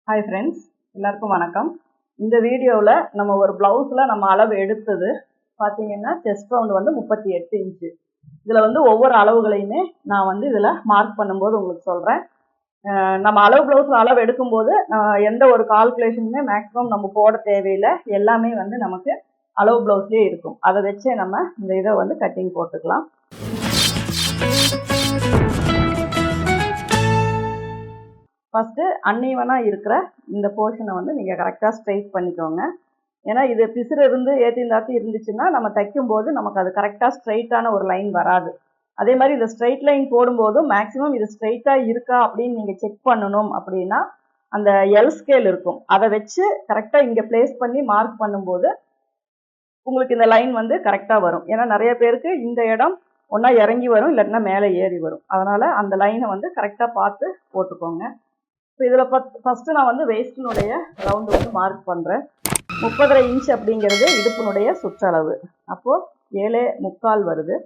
Hi friends, எல்லாருக்கும் வணக்கம். இந்த வீடியோவில் நம்ம ஒரு ப்ளவுஸில் நம்ம அளவு எடுத்தது பார்த்தீங்கன்னா செஸ்ட் ரவுண்டு வந்து 38 இன்ச்சு. இதில் வந்து ஒவ்வொரு அளவுகளையுமே நான் வந்து இதில் மார்க் பண்ணும்போது உங்களுக்கு சொல்கிறேன். நம்ம அளவு ப்ளவுஸில் அளவு எடுக்கும்போது எந்த ஒரு கால்குலேஷனுமே மேக்ஸிமம் நம்ம போட தேவையில்லை. எல்லாமே வந்து நமக்கு அளவு ப்ளவுஸ்லேயே இருக்கும். அதை வச்சே நம்ம இந்த இதை வந்து கட்டிங் போட்டுக்கலாம். ஃபஸ்ட்டு அன்ஈவனாக இருக்கிற இந்த போர்ஷனை வந்து நீங்கள் கரெக்டாக ஸ்ட்ரைட் பண்ணிக்கோங்க. ஏன்னா இது பிசுறு இருந்து ஏற்றிந்தாத்தி இருந்துச்சுன்னா நம்ம தைக்கும்போது நமக்கு அது கரெக்டாக ஸ்ட்ரைட்டான ஒரு லைன் வராது. அதே மாதிரி இந்த ஸ்ட்ரைட் லைன் போடும்போதும் மேக்ஸிமம் இது ஸ்ட்ரைட்டாக இருக்கா அப்படின்னு நீங்கள் செக் பண்ணணும் அப்படின்னா அந்த எல் ஸ்கேல் இருக்கும், அதை வச்சு கரெக்டாக இங்கே பிளேஸ் பண்ணி மார்க் பண்ணும்போது உங்களுக்கு இந்த லைன் வந்து கரெக்டாக வரும். ஏன்னா நிறைய பேருக்கு இந்த இடம் ஒன்றா இறங்கி வரும், இல்லைன்னா மேலே ஏறி வரும். அதனால் அந்த லைனை வந்து கரெக்டாக பார்த்து போட்டுக்கோங்க. இப்போ இதில் ஃபஸ்ட்டு நான் வந்து வேஸ்டினுடைய ரவுண்டு வந்து மார்க் பண்ணுறேன். 30.5 இன்ச் அப்படிங்கிறது இடுப்பினுடைய சுற்றளவு. அப்போது 7.25 வருது.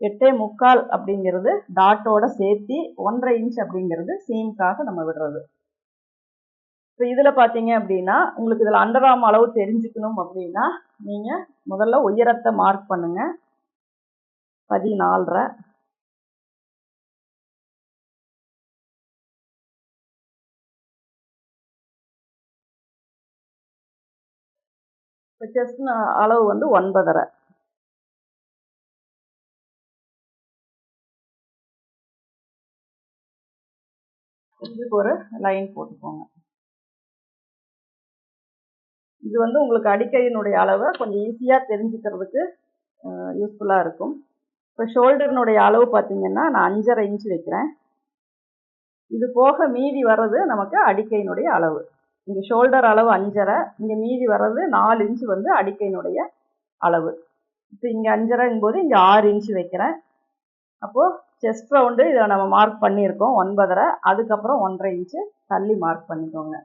8.25 அப்படிங்கிறது டாட்டோட சேர்த்தி 1.5 இன்ச் அப்படிங்கிறது சீம்காக நம்ம விடுறது. இப்போ இதில் பார்த்தீங்க அப்படின்னா உங்களுக்கு இதில் அண்டர் ஆர்ம் அளவு தெரிஞ்சுக்கணும் அப்படின்னா நீங்கள் முதல்ல உயரத்தை மார்க் பண்ணுங்கள். 14.5. இப்போ செஸ்ட் அளவு வந்து 9.5. இதுக்கு ஒரு லைன் போட்டுக்கோங்க. இது வந்து உங்களுக்கு அடிக்கையினுடைய அளவை கொஞ்சம் ஈஸியாக தெரிஞ்சுக்கிறதுக்கு யூஸ்ஃபுல்லாக இருக்கும். இப்போ ஷோல்டர்னுடைய அளவு பார்த்தீங்கன்னா நான் 5.5 இன்ச் வைக்கிறேன். இது போக மீதி வர்றது நமக்கு அடிக்கையினுடைய அளவு. இங்கே ஷோல்டர் அளவு 5.5, இங்கே மீதி வர்றது 4 இன்ச் வந்து அடிக்கையினுடைய அளவு. இப்போ இங்கே 5.5 போது இங்கே 6 இன்ச் வைக்கிறேன். அப்போது செஸ்ட் ரவுண்டு இதை நம்ம மார்க் பண்ணியிருக்கோம் 9.5, அதுக்கப்புறம் 1.5 இன்ச்சு தள்ளி மார்க் பண்ணிக்கோங்க.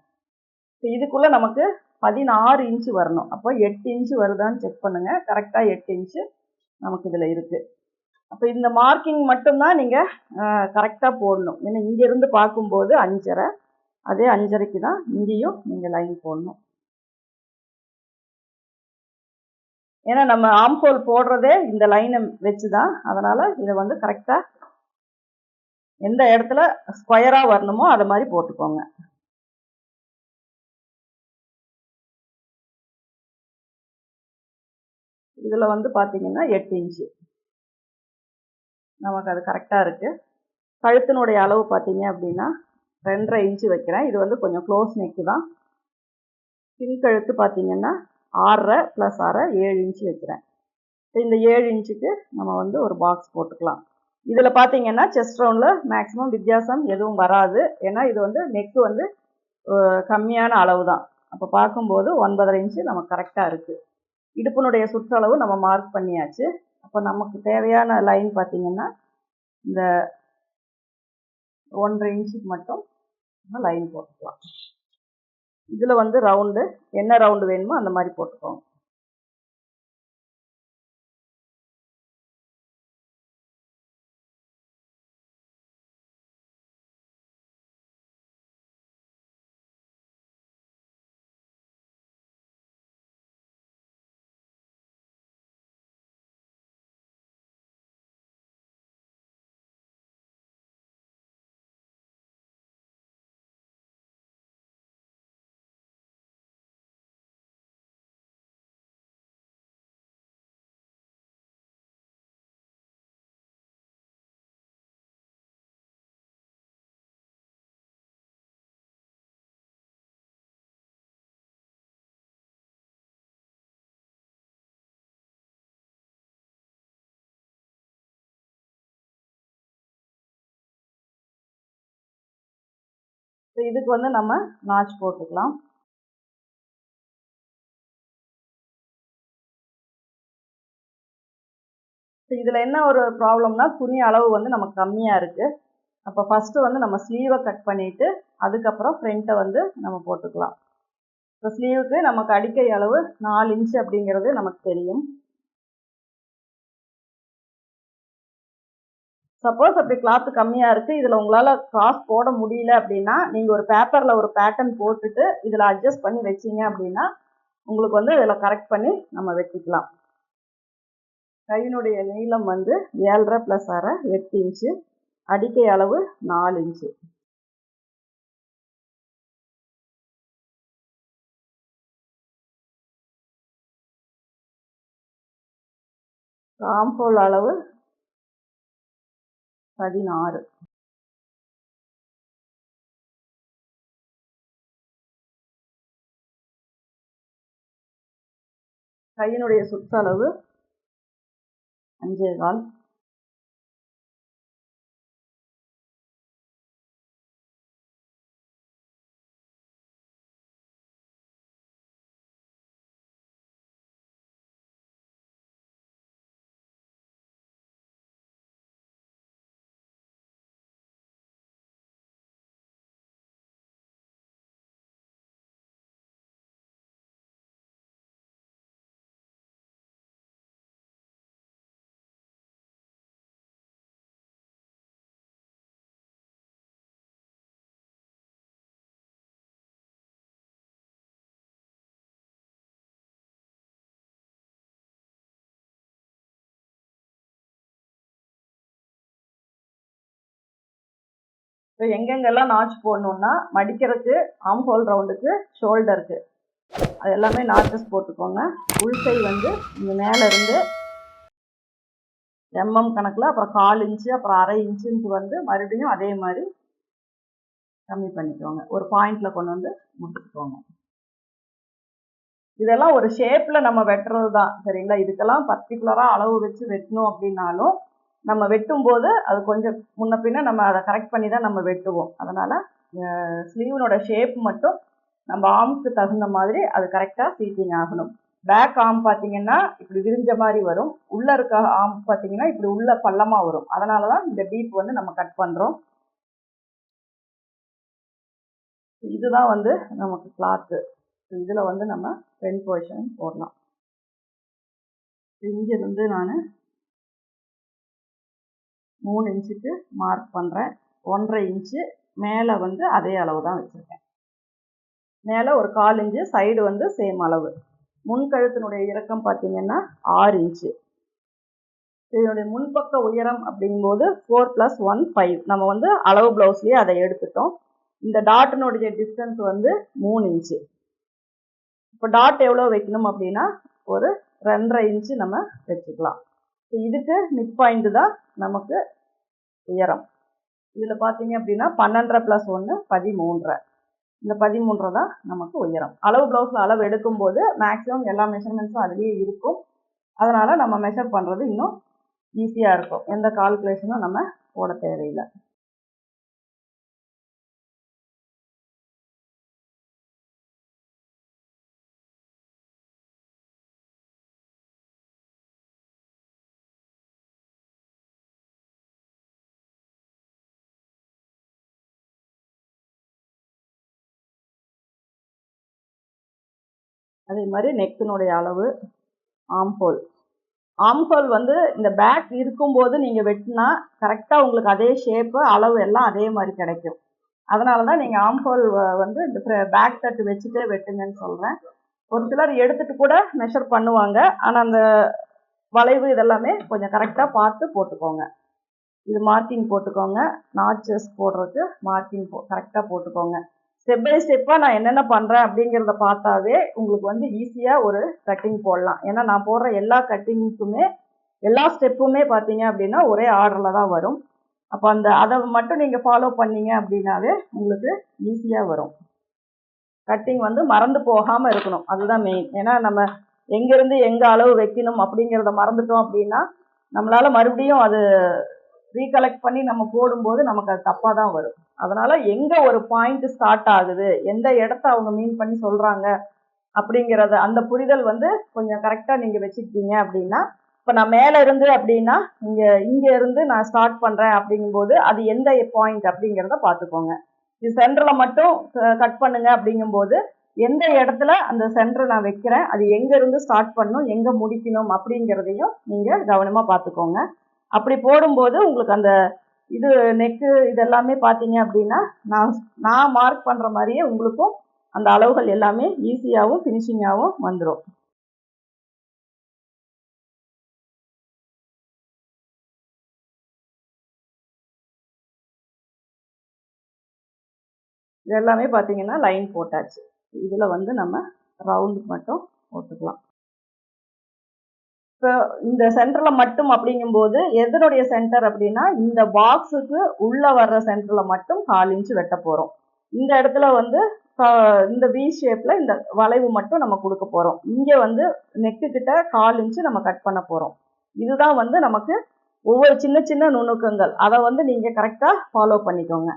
இப்போ இதுக்குள்ளே நமக்கு 16 இன்ச்சு வரணும். அப்போ 8 இன்ச்சு வருதான்னு செக் பண்ணுங்கள். கரெக்டாக 8 இன்ச்சு நமக்கு இதில் இருக்குது. அப்போ இந்த மார்க்கிங் மட்டும்தான் நீங்கள் கரெக்டாக போடணும். ஏன்னா இங்கேருந்து பார்க்கும்போது 5.5, அதே 5.5க்கு தான் இங்கேயும் நீங்கள் லைன் போடணும். ஏன்னா நம்ம ஆம்ஹோல் போடுறதே இந்த லைனை வச்சு தான். அதனால் இதை வந்து கரெக்டாக எந்த இடத்துல ஸ்கொயராக வரணுமோ அதை மாதிரி போட்டுக்கோங்க. இதில் வந்து பார்த்தீங்கன்னா 8 இன்ச்சு நமக்கு அது கரெக்டாக இருக்குது. கழுத்தினுடைய அளவு பார்த்தீங்க அப்படின்னா 2.5 இன்ச்சு வைக்கிறேன். இது வந்து கொஞ்சம் க்ளோஸ் நெக்கு தான். பின் கழுத்து பார்த்தீங்கன்னா 6.5 + 6 7 இன்ச்சு வைக்கிறேன். இந்த 7 இன்ச்சுக்கு நம்ம வந்து ஒரு பாக்ஸ் போட்டுக்கலாம். இதில் பார்த்தீங்கன்னா செஸ்ட் ரவுண்டில் மேக்ஸிமம் வித்தியாசம் எதுவும் வராது. ஏன்னா இது வந்து நெக்கு வந்து கம்மியான அளவு தான். அப்போ பார்க்கும்போது 9.5 இன்ச்சு நமக்கு கரெக்டாக இருக்குது. இடுப்பினுடைய சுற்றளவு நம்ம மார்க் பண்ணியாச்சு. அப்போ நமக்கு தேவையான லைன் பார்த்தீங்கன்னா இந்த 1.5 இன்ச்சுக்கு மட்டும் நம்ம லைன் போட்டுக்கலாம். இதில் வந்து ரவுண்டு என்ன ரவுண்டு வேணுமோ அந்த மாதிரி போட்டுக்கோங்க. இதுக்கு வந்து நம்ம நாச் போட்டுக்கலாம். இதில் என்ன ஒரு ப்ராப்ளம்னா துணி அளவு வந்து நமக்கு கம்மியாக இருக்குது. அப்போ ஃபஸ்ட்டு வந்து நம்ம ஸ்லீவை கட் பண்ணிவிட்டு அதுக்கப்புறம் ஃப்ரண்ட்டை வந்து நம்ம போட்டுக்கலாம். இப்போ ஸ்லீவுக்கு நமக்கு அடிக்கை அளவு 4 இன்ச்சு அப்படிங்கிறது நமக்கு தெரியும். சப்போஸ் அப்படி கிளாத் கம்மியாக இருக்குது, இதில் உங்களால் கிராஸ் போட முடியல அப்படின்னா நீங்கள் ஒரு பேப்பரில் ஒரு பேட்டர்ன் போட்டுட்டு இதில் அட்ஜஸ்ட் பண்ணி வச்சிங்க அப்படின்னா உங்களுக்கு வந்து இதில் கரெக்ட் பண்ணி நம்ம வெட்டிக்கலாம். கையினுடைய நீளம் வந்து 7.5 + 1/2 8 இன்ச்சு, அடிக்கை அளவு 4 இன்ச்சு. ஆம்ஹோல் அளவு 16. கையினுடைய சுற்றளவு 5.25. இப்போ எங்கெங்கெல்லாம் நாட்ச் போடணுன்னா மடிக்கிறதுக்கு ஆம்ஹோல் ரவுண்டுக்கு ஷோல்டருக்கு அது எல்லாமே நாட்சஸ் போட்டுக்கோங்க. உள்கை வந்து இங்கே மேலே இருந்து கணக்கில், அப்புறம் 1/4 இன்ச்சு, அப்புறம் 1/2 இன்ச்சுன்ட்டு வந்து மறுபடியும் அதே மாதிரி கம்மி பண்ணிக்கோங்க. ஒரு பாயிண்டில் கொண்டு வந்து முடிச்சுக்கோங்க. இதெல்லாம் ஒரு ஷேப்பில் நம்ம வெட்டுறது தான் சரிங்களா. இதுக்கெல்லாம் பர்டிகுலராக அளவு வச்சு வெட்டணும் அப்படின்னாலும் நம்ம வெட்டும்போது அது கொஞ்சம் முன்ன பின்ன நம்ம அதை கரெக்ட் பண்ணி தான் நம்ம வெட்டுவோம். அதனால் ஸ்லீவனோட ஷேப் மட்டும் நம்ம ஆர்முக்கு தகுந்த மாதிரி அது கரெக்டாக சீட்டிங் ஆகணும். பேக் ஆர்ம் பார்த்தீங்கன்னா இப்படி விரிஞ்ச மாதிரி வரும், உள்ளே இருக்க ஆர்ம் பார்த்தீங்கன்னா இப்படி உள்ள பள்ளமாக வரும். அதனால தான் இந்த டீப் வந்து நம்ம கட் பண்ணுறோம். இதுதான் வந்து நமக்கு கிளாத்து. இதில் வந்து நம்ம ஃப்ரண்ட் போர்ஷன் போடலாம். இங்கிருந்து நான் 3 இன்ச்சுக்கு மார்க் பண்ணுறேன். 1.5 இன்ச்சு மேலே வந்து அதே அளவு தான் வச்சுருக்கேன். மேலே ஒரு 1/4 இன்ச்சு, சைடு வந்து சேம் அளவு. முன்கழுத்தினுடைய இறக்கம் பார்த்தீங்கன்னா 6 இன்ச்சு. இதனுடைய முன்பக்க உயரம் அப்படிங்கும்போது 4 + 1 5. நம்ம வந்து அளவு ப்ளவுஸ்லேயே அதை எடுத்துட்டோம். இந்த டாட்டினுடைய டிஸ்டன்ஸ் வந்து 3 இன்ச்சு. இப்போ டாட் எவ்வளோ வைக்கணும் அப்படின்னா ஒரு 2.5 இன்ச்சு நம்ம வச்சுக்கலாம். இதுக்கு மிட் பாயிண்ட் தான் நமக்கு உயரம். இதில் பார்த்தீங்க அப்படின்னா 12.5 + 1 13. இந்த 13 தான் நமக்கு உயரம். அளவு ப்ளவுஸில் அளவு எடுக்கும்போது மேக்ஸிமம் எல்லா மெஷர்மெண்ட்ஸும் அதுலேயே இருக்கும். அதனால் நம்ம மெஷர் பண்ணுறது இன்னும் ஈஸியாக இருக்கும். எந்த கால்குலேஷனும் நம்ம போட தேவையில்லை. அதே மாதிரி நெக்கினுடைய அளவு, ஆம்ஹோல் வந்து இந்த பேக் இருக்கும்போது நீங்கள் வெட்டினா கரெக்டாக உங்களுக்கு அதே ஷேப்பு அளவு எல்லாம் அதே மாதிரி கிடைக்கும். அதனால தான் நீங்கள் ஆம்ஹோல் வந்து இந்த பேக் தட்டு வச்சுட்டே வெட்டுங்கன்னு சொல்கிறேன். ஒரு சிலர் எடுத்துகிட்டு கூட மெஷர் பண்ணுவாங்க. ஆனால் அந்த வளைவு இதெல்லாமே கொஞ்சம் கரெக்டாக பார்த்து போட்டுக்கோங்க. இது மார்க்கிங் போட்டுக்கோங்க. நாட்சஸ் போடுறதுக்கு மார்க்கிங் கரெக்டாக போட்டுக்கோங்க. ஸ்டெப் பை ஸ்டெப்பாக நான் என்னென்ன பண்ணுறேன் அப்படிங்கிறத பார்த்தாவே உங்களுக்கு வந்து ஈஸியாக ஒரு கட்டிங் போடலாம். ஏன்னா நான் போடுற எல்லா கட்டிங்க்குமே எல்லா ஸ்டெப்புமே பார்த்தீங்க அப்படின்னா ஒரே ஆர்டரில் தான் வரும். அப்போ அதை மட்டும் நீங்கள் ஃபாலோ பண்ணீங்க அப்படின்னாவே உங்களுக்கு ஈஸியாக வரும். கட்டிங் வந்து மறந்து போகாமல் இருக்கணும், அதுதான் மெயின். ஏன்னா நம்ம எங்கேருந்து எங்கே அளவு வைக்கணும் அப்படிங்கிறத மறந்துட்டோம் அப்படின்னா நம்மளால் மறுபடியும் அது ரீகலெக்ட் பண்ணி நம்ம போடும்போது நமக்கு அது தப்பாக தான் வரும். அதனால் எங்கே ஒரு பாயிண்ட் ஸ்டார்ட் ஆகுது, எந்த இடத்த அவங்க மீன் பண்ணி சொல்கிறாங்க அப்படிங்கிறத அந்த புரிதல் வந்து கொஞ்சம் கரெக்டாக நீங்கள் வச்சுக்கிட்டீங்க அப்படின்னா, இப்போ நான் மேலே இருந்து அப்படின்னா இங்கே இருந்து நான் ஸ்டார்ட் பண்ணுறேன் அப்படிங்கும்போது அது எந்த பாயிண்ட் அப்படிங்கிறத பார்த்துக்கோங்க. இது சென்டரில் மட்டும் கட் பண்ணுங்க அப்படிங்கும்போது எந்த இடத்துல அந்த சென்டரை நான் வைக்கிறேன், அது எங்கேருந்து ஸ்டார்ட் பண்ணணும், எங்கே முடிக்கணும் அப்படிங்கிறதையும் நீங்கள் கவனமாக பார்த்துக்கோங்க. அப்படி போடும்போது உங்களுக்கு அந்த இது நெக்கு இதெல்லாமே பார்த்தீங்க அப்படின்னா நான் மார்க் பண்ணுற மாதிரியே உங்களுக்கும் அந்த அளவுகள் எல்லாமே ஈஸியாகவும் ஃபினிஷிங்காகவும் வந்துடும். இது எல்லாமே பார்த்தீங்கன்னா லைன் போட்டாச்சு. இதில் வந்து நம்ம ரவுண்ட் மட்டும் போட்டுக்கலாம். இப்போ இந்த சென்டரில் மட்டும் அப்படிங்கும்போது எதனுடைய சென்டர் அப்படின்னா இந்த பாக்ஸுக்கு உள்ளே வர்ற சென்டரில் மட்டும் 1/4 இன்ச்சு வெட்ட போகிறோம். இந்த இடத்துல வந்து இந்த வி ஷேப்பில் இந்த வளைவு மட்டும் நம்ம கொடுக்க போகிறோம். இங்கே வந்து நெக்கு கிட்ட 1/4 இன்ச்சு நம்ம கட் பண்ண போகிறோம். இதுதான் வந்து நமக்கு ஒவ்வொரு சின்ன சின்ன நுணுக்கங்கள். அதை வந்து நீங்கள் கரெக்டாக ஃபாலோ பண்ணிக்கோங்க.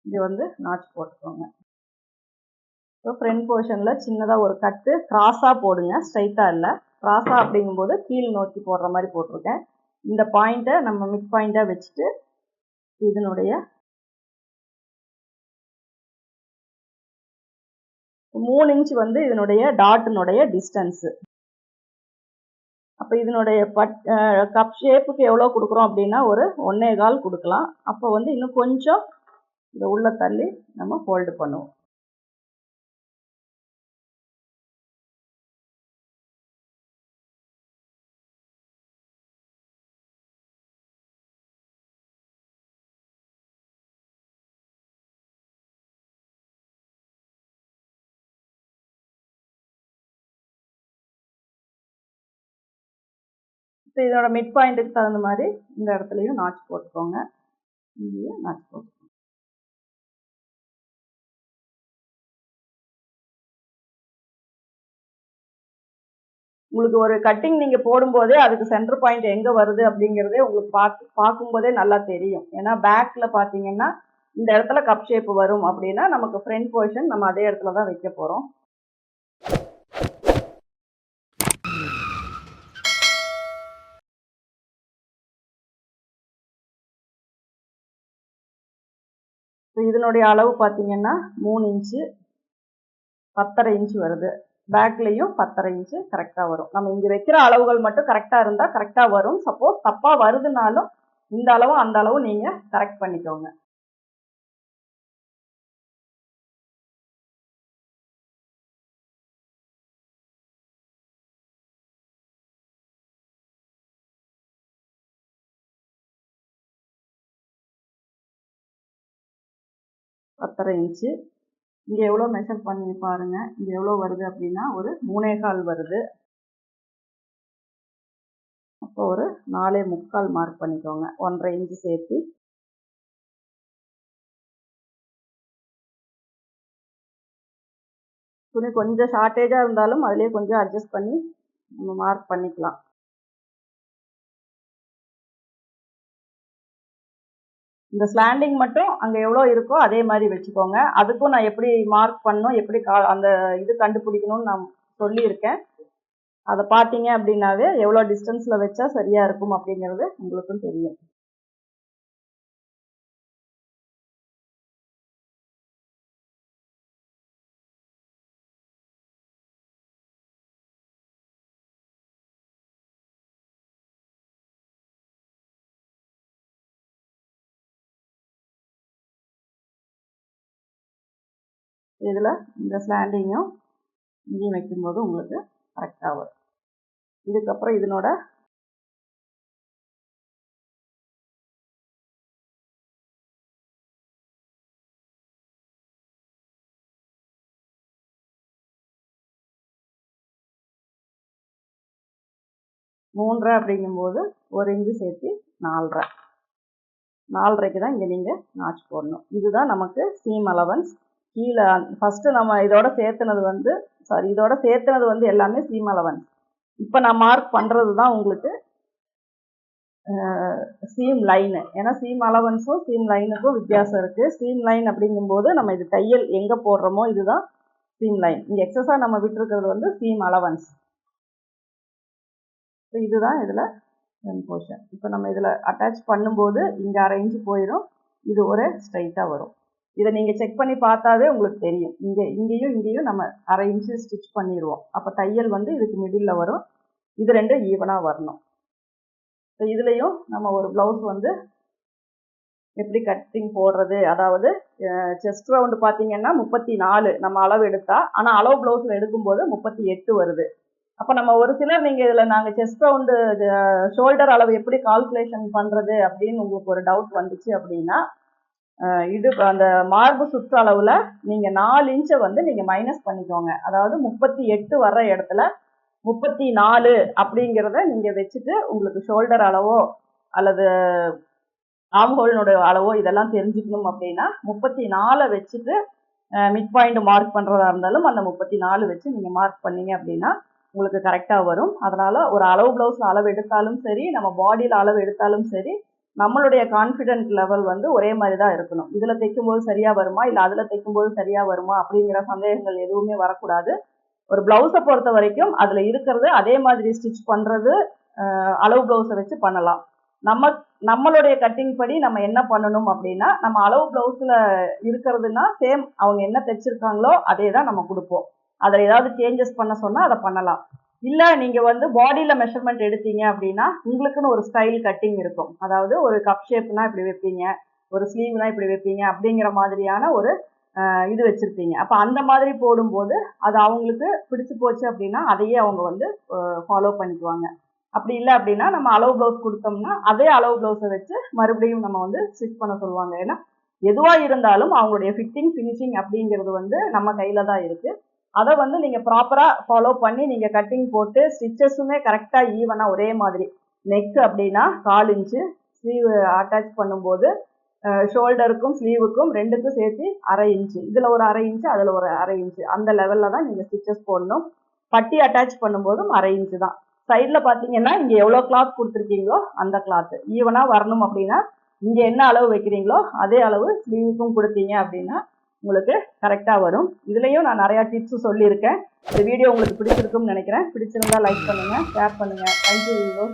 இங்கே வந்து நாட்ச் போட்டுக்கோங்க. ஸோ ஃப்ரண்ட் போர்ஷனில் சின்னதாக ஒரு கட்டு கிராஸாக போடுங்க, ஸ்ட்ரைட்டாக இல்லை. கிராஸாக அப்படிங்கும்போது கீழ் நோக்கி போடுற மாதிரி போட்டிருக்கேன். இந்த பாயிண்ட்டை நம்ம மிட் பாயிண்ட்டாக வச்சுட்டு இதனுடைய 3 இன்ச் வந்து இதனுடைய டாட்டினுடைய டிஸ்டன்ஸு. அப்போ இதனுடைய கப் ஷேப்புக்கு எவ்வளோ கொடுக்குறோம் அப்படின்னா ஒரு 1.25 கொடுக்கலாம். அப்போ வந்து இன்னும் கொஞ்சம் இதை உள்ள தள்ளி நம்ம ஃபோல்டு பண்ணுவோம். இப்போ இதோட மிட் பாயிண்ட்டுக்கு தகுந்த மாதிரி இந்த இடத்துலையும் நாட்ச் போட்டுக்கோங்க. இங்கேயும் நாட்ச் போட்டுக்கோங்க. உங்களுக்கு ஒரு கட்டிங் நீங்கள் போடும்போதே அதுக்கு சென்டர் பாயிண்ட் எங்கே வருது அப்படிங்கிறதே உங்களுக்கு பார்க்கும்போதே நல்லா தெரியும். ஏன்னா பேக்கில் பார்த்தீங்கன்னா இந்த இடத்துல கப் ஷேப் வரும் அப்படின்னா நமக்கு ஃப்ரண்ட் போர்ஷன் நம்ம அதே இடத்துல தான் வைக்க போகிறோம். இதனுடைய அளவு பார்த்தீங்கன்னா 3 இன்ச்சு 10.5 இன்ச்சு வருது. பேக்லேயும் 10.5 இன்ச்சு கரெக்டாக வரும். நம்ம இங்கே வைக்கிற அளவுகள் மட்டும் கரெக்டாக இருந்தால் கரெக்டாக வரும். சப்போஸ் தப்பாக வருதுனாலும் இந்த அளவும் அந்த அளவும் நீங்கள் கரெக்ட் பண்ணிக்கோங்க. பத்தரை இன்ச்சு. இங்கே எவ்வளோ மெஷர் பண்ணி பாருங்கள். இங்கே எவ்வளோ வருது அப்படின்னா ஒரு 3.25 வருது. அப்போ ஒரு 4.25 மார்க் பண்ணிக்கோங்க. 1.5 இன்ச்சு சேர்த்து. துணி கொஞ்சம் ஷார்ட்டேஜாக இருந்தாலும் அதிலே கொஞ்சம் அட்ஜஸ்ட் பண்ணி நம்ம மார்க் பண்ணிக்கலாம். இந்த ஸ்லாண்டிங் மட்டும் அங்கே எவ்வளோ இருக்கோ அதே மாதிரி வச்சுக்கோங்க. அதுக்கும் நான் எப்படி மார்க் பண்ணணும், எப்படி அந்த இது கண்டுபிடிக்கணும்னு நான் சொல்லியிருக்கேன். அதை பார்த்தீங்க அப்படின்னாவே எவ்வளோ டிஸ்டன்ஸில் வச்சா சரியாக இருக்கும் அப்படிங்கிறது உங்களுக்கும் தெரியும். இதில் இந்த ஸ்லாண்டிங்கும் இங்கேயும் வைக்கும்போது உங்களுக்கு கரெக்டாக வரும். இதுக்கப்புறம் இதனோட மூன்றரை அப்படிங்கும்போது 1 இன்ச்சு சேர்த்து 4.5 தான் இங்கே நீங்கள் நாட்ச் போடணும். இதுதான் நமக்கு சீம் அலவன்ஸ். கீழே ஃபஸ்ட்டு நம்ம இதோட சேர்த்துனது வந்து எல்லாமே சீம் அலவன்ஸ். இப்போ நான் மார்க் பண்ணுறது தான் உங்களுக்கு சீம் லைனு. ஏன்னா சீம் அலவன்ஸும் சீம் லைனுக்கும் வித்தியாசம் இருக்குது. சீம் லைன் அப்படிங்கும்போது நம்ம இது தையல் எங்கே போடுறோமோ இதுதான் சீம் லைன். இங்கே எக்ஸஸாக நம்ம விட்டுருக்கிறது வந்து சீம் அலவன்ஸ். ஸோ இதுதான் இதில் என் போர்ஷன். இப்போ நம்ம இதில் அட்டாச் பண்ணும்போது இங்கே 1/2 இன்ச்சு போயிடும், இது ஒரு ஸ்ட்ரைட்டாக வரும். இதை நீங்கள் செக் பண்ணி பார்த்தாவே உங்களுக்கு தெரியும். இங்கேயும் நம்ம 1/2 இன்ச்சு ஸ்டிச் பண்ணிடுவோம். அப்போ தையல் வந்து இதுக்கு மிடில் வரும், இது ரெண்டும் ஈவனாக வரணும். ஸோ இதுலேயும் நம்ம ஒரு ப்ளவுஸ் வந்து எப்படி கட்டிங் போடுறது, அதாவது செஸ்ட் ரவுண்டு பார்த்தீங்கன்னா 34 நம்ம அளவு எடுத்தா, ஆனால் அளவு ப்ளவுஸில் எடுக்கும்போது 38 வருது. அப்போ நம்ம ஒரு சிலர் நீங்கள் இதில் நாங்கள் செஸ்ட் ரவுண்டு ஷோல்டர் அளவு எப்படி கால்குலேஷன் பண்ணுறது அப்படின்னு உங்களுக்கு ஒரு டவுட் வந்துச்சு அப்படின்னா, இது அந்த மார்பு சுற்றளவில் நீங்கள் 4 இன்ச்சை வந்து நீங்கள் மைனஸ் பண்ணிக்கோங்க. அதாவது 38 வர்ற இடத்துல 34 அப்படிங்கிறத நீங்கள் வச்சுட்டு உங்களுக்கு ஷோல்டர் அளவோ அல்லது ஆம்ஹோலினுடைய அளவோ இதெல்லாம் தெரிஞ்சுக்கணும் அப்படின்னா 34 வச்சுட்டு மிட் பாயிண்ட் மார்க் பண்ணுறதா இருந்தாலும் அந்த 34 வச்சு நீங்கள் மார்க் பண்ணீங்க அப்படின்னா உங்களுக்கு கரெக்டாக வரும். அதனால் ஒரு அளவு ப்ளவுஸில் அளவு எடுத்தாலும் சரி, நம்ம பாடியில் அளவு எடுத்தாலும் சரி, நம்மளுடைய கான்ஃபிடென்ட் லெவல் வந்து ஒரே மாதிரி தான் இருக்கணும். இதில் தைக்கும்போது சரியாக வருமா இல்லை அதில் தைக்கும்போது சரியாக வருமா அப்படிங்கிற சந்தேகங்கள் எதுவுமே வரக்கூடாது. ஒரு ப்ளவுஸை பொறுத்த வரைக்கும் அதில் இருக்கிறது அதே மாதிரி ஸ்டிச் பண்ணுறது அளவு ப்ளவுஸை வச்சு பண்ணலாம். நம்மளுடைய கட்டிங் படி நம்ம என்ன பண்ணணும் அப்படின்னா, நம்ம அளவு ப்ளவுஸில் இருக்கிறதுனா சேம் அவங்க என்ன தைச்சிருக்காங்களோ அதே தான் நம்ம கொடுப்போம். அதில் ஏதாவது சேஞ்சஸ் பண்ண சொன்னால் அதை பண்ணலாம். இல்லை நீங்கள் வந்து பாடியில் மெஷர்மெண்ட் எடுத்தீங்க அப்படின்னா உங்களுக்குன்னு ஒரு ஸ்டைல் கட்டிங் இருக்கும். அதாவது ஒரு கப் ஷேப்னா இப்படி வைப்பீங்க, ஒரு ஸ்லீவ்னா இப்படி வைப்பீங்க அப்படிங்கிற மாதிரியான ஒரு இது வச்சுருப்பீங்க. அப்போ அந்த மாதிரி போடும்போது அது அவங்களுக்கு பிடிச்சி போச்சு அப்படின்னா அதையே அவங்க வந்து ஃபாலோ பண்ணிக்குவாங்க. அப்படி இல்லை அப்படின்னா நம்ம அளவு ப்ளவுஸ் கொடுத்தோம்னா அதே அளவு ப்ளவுஸை வச்சு மறுபடியும் நம்ம வந்து ஸ்டிச் பண்ண சொல்லுவாங்க. ஏன்னா எதுவாக இருந்தாலும் அவங்களுடைய ஃபிட்டிங் ஃபினிஷிங் அப்படிங்கிறது வந்து நம்ம கையில் தான் இருக்குது. அதை வந்து நீங்கள் ப்ராப்பராக ஃபாலோ பண்ணி நீங்கள் கட்டிங் போட்டு ஸ்டிச்சஸுமே கரெக்டாக ஈவனாக ஒரே மாதிரி நெக் அப்படின்னா 1/4 இன்ச்சு, ஸ்லீவ் அட்டாச் பண்ணும்போது ஷோல்டருக்கும் ஸ்லீவுக்கும் ரெண்டுக்கும் சேர்த்து 1/2 இன்ச்சு, இதில் ஒரு 1/2 இன்ச்சு அதில் ஒரு 1/2 இன்ச்சு, அந்த லெவலில் தான் நீங்கள் ஸ்டிச்சஸ் போடணும். பட்டி அட்டாச் பண்ணும்போதும் 1/2 இன்ச்சு தான். சைடில் பார்த்தீங்கன்னா இங்கே எவ்வளோ கிளாத் கொடுத்துருக்கீங்களோ அந்த கிளாத்து ஈவனாக வரணும் அப்படின்னா இங்கே என்ன அளவு வைக்கிறீங்களோ அதே அளவு ஸ்லீவுக்கும் கொடுத்தீங்க அப்படின்னா உங்களுக்கு கரெக்டாக வரும். இதுலேயும் நான் நிறையா டிப்ஸ் சொல்லியிருக்கேன். இந்த வீடியோ உங்களுக்கு பிடிச்சிருக்கும்னு நினைக்கிறேன். பிடிச்சிருந்தா லைக் பண்ணுங்கள், ஷேர் பண்ணுங்கள். தேங்க்யூ.